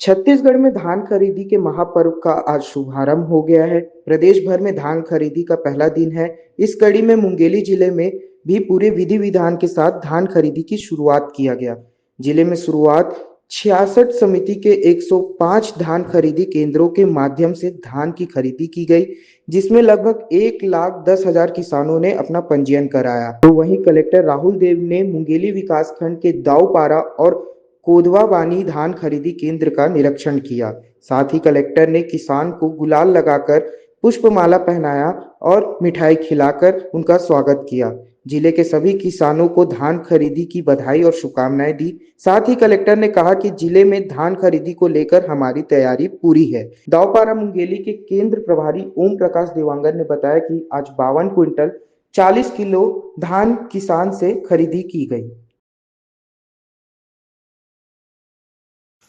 छत्तीसगढ़ में धान खरीदी के महापर्व का आज शुभारंभ हो गया है। प्रदेश भर में धान खरीदी का पहला दिन है। इस कड़ी में मुंगेली जिले में भी पूरे विधि विधान के साथ धान खरीदी की शुरुआत किया गया। जिले में शुरुआत 66 समिति के 105 धान खरीदी केंद्रों के माध्यम से धान की खरीदी की गई, जिसमें लगभग 1,10,000 किसानों ने अपना पंजीयन कराया। तो वहीं कलेक्टर राहुल देव ने मुंगेली विकासखंड के दाऊपारा और कोदवा बानी धान खरीदी केंद्र का निरीक्षण किया। साथ ही कलेक्टर ने किसान को गुलाल लगाकर पुष्पमाला पहनाया और मिठाई खिलाकर उनका स्वागत किया। जिले के सभी किसानों को धान खरीदी की बधाई और शुभकामनाएं दी। साथ ही कलेक्टर ने कहा कि जिले में धान खरीदी को लेकर हमारी तैयारी पूरी है। दाऊपारा मुंगेली के केंद्र प्रभारी ओम प्रकाश देवांगन ने बताया कि आज 52 क्विंटल 40 किलो धान किसान से खरीदी की गई।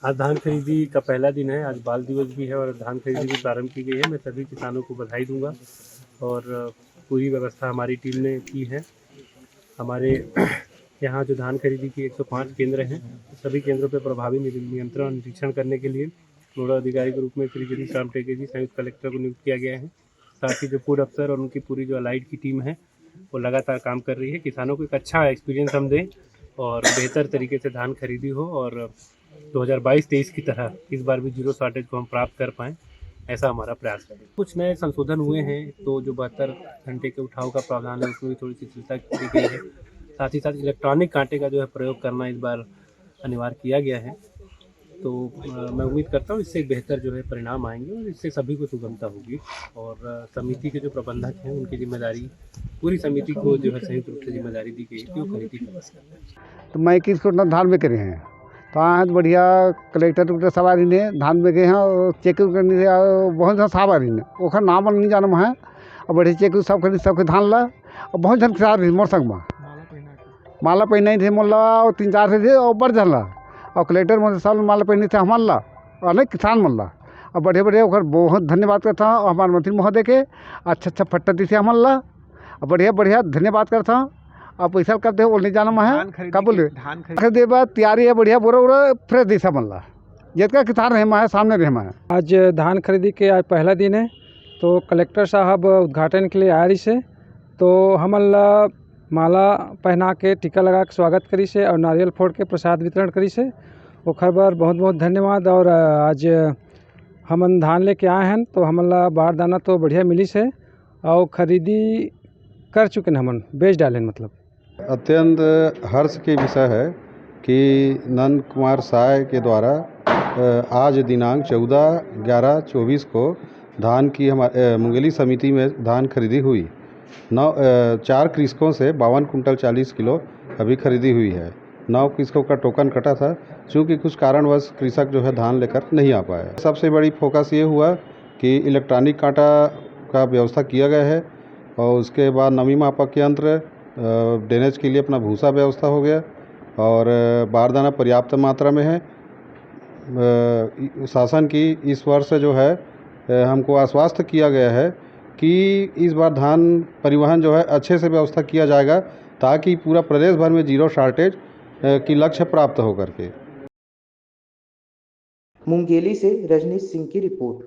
आज धान खरीदी का पहला दिन है। आज बाल दिवस भी है और धान खरीदी भी प्रारंभ की गई है। मैं सभी किसानों को बधाई दूंगा और पूरी व्यवस्था हमारी टीम ने की है। हमारे यहाँ जो धान खरीदी की 105 केंद्र हैं, सभी केंद्रों पर प्रभावी नियंत्रण और निरीक्षण करने के लिए नोडल अधिकारी के रूप में श्री गिरीश राम टेके जी संयुक्त कलेक्टर को नियुक्त किया गया है। साथ ही जो फूड अफसर और उनकी पूरी जो अलाइड की टीम है वो लगातार काम कर रही है। किसानों को एक अच्छा एक्सपीरियंस हम दें और बेहतर तरीके से धान खरीदी हो और 2022-23 की तरह इस बार भी जीरो शॉर्टेज को हम प्राप्त कर पाएँ, ऐसा हमारा प्रयास है। कुछ नए संशोधन हुए हैं, तो जो 72 घंटे के उठाव का प्रावधान है उसमें भी थोड़ी सी शिथिलता की गई है। साथ ही साथ इलेक्ट्रॉनिक कांटे का जो है प्रयोग करना इस बार अनिवार्य किया गया है। तो मैं उम्मीद करता हूँ इससे बेहतर जो है परिणाम आएंगे और इससे सभी को सुगमता होगी। और समिति के जो प्रबंधक हैं उनकी जिम्मेदारी, पूरी समिति को जो है संयुक्त रूप से जिम्मेदारी दी गई कि वो खरीदी करें। तो मैं 21 क्विंटल धान में करे हैं, तो आज बढ़िया कलेक्टर सवारी ने धान में गए हैं और चेक करने से बहुत सवारी ने ओखर नाम नहीं जानम है और बढ़िया चेक सब खरीद सबके धान ला और बहुत जन किसान रही मोर संग में माला पहना थे मोला और 3-4 थे और बढ़ जन ला और कलेक्टर मोर सब माला पहने थे हमार ला अनेक किसान मन ला और बढ़िया बढ़िया ओखर बहुत धन्यवाद करता हूँ। और हमारे मंत्री महोदय के अच्छा फट्टा दी थे हमार ला और बढ़िया बढ़िया धन्यवाद करता हूँ। आप पैसा करते हो नहीं जाना है का बोले धान खरीदे बाद तैयारी है बढ़िया बोरा बोरा फ्रेश दिशा बनला जितना किसान रहे है सामने रहे है। आज धान खरीदी के आज पहला दिन है, तो कलेक्टर साहब उद्घाटन के लिए आए से, तो हमन माला पहना के टीका लगा के स्वागत करी से और नारियल फोड़ के प्रसाद वितरण करी से ओखर बर बहुत बहुत धन्यवाद। और आज हमन धान लेके आए हैं, तो हमन बार दाना तो बढ़िया मिली से और खरीदी कर चुके हैं, हमन बेच डालें। मतलब अत्यंत हर्ष की विषय है कि नंद कुमार साय के द्वारा आज दिनांक 14/11/24 को धान की हमारे मुंगेली समिति में धान खरीदी हुई। 4 कृषकों से 52 कुंटल 40 किलो अभी खरीदी हुई है। 9 कृषकों का टोकन कटा था, चूँकि कुछ कारणवश कृषक जो है धान लेकर नहीं आ पाए। सबसे बड़ी फोकस ये हुआ कि इलेक्ट्रॉनिक कांटा का व्यवस्था किया गया है और उसके बाद नमी मापक यंत्र ड्रेनेज के लिए अपना भूसा व्यवस्था हो गया और बारदाना पर्याप्त मात्रा में है। शासन की इस वर्ष जो है हमको आश्वस्त किया गया है कि इस बार धान परिवहन जो है अच्छे से व्यवस्था किया जाएगा ताकि पूरा प्रदेश भर में जीरो शॉर्टेज की लक्ष्य प्राप्त हो करके। मुंगेली से रजनीश सिंह की रिपोर्ट।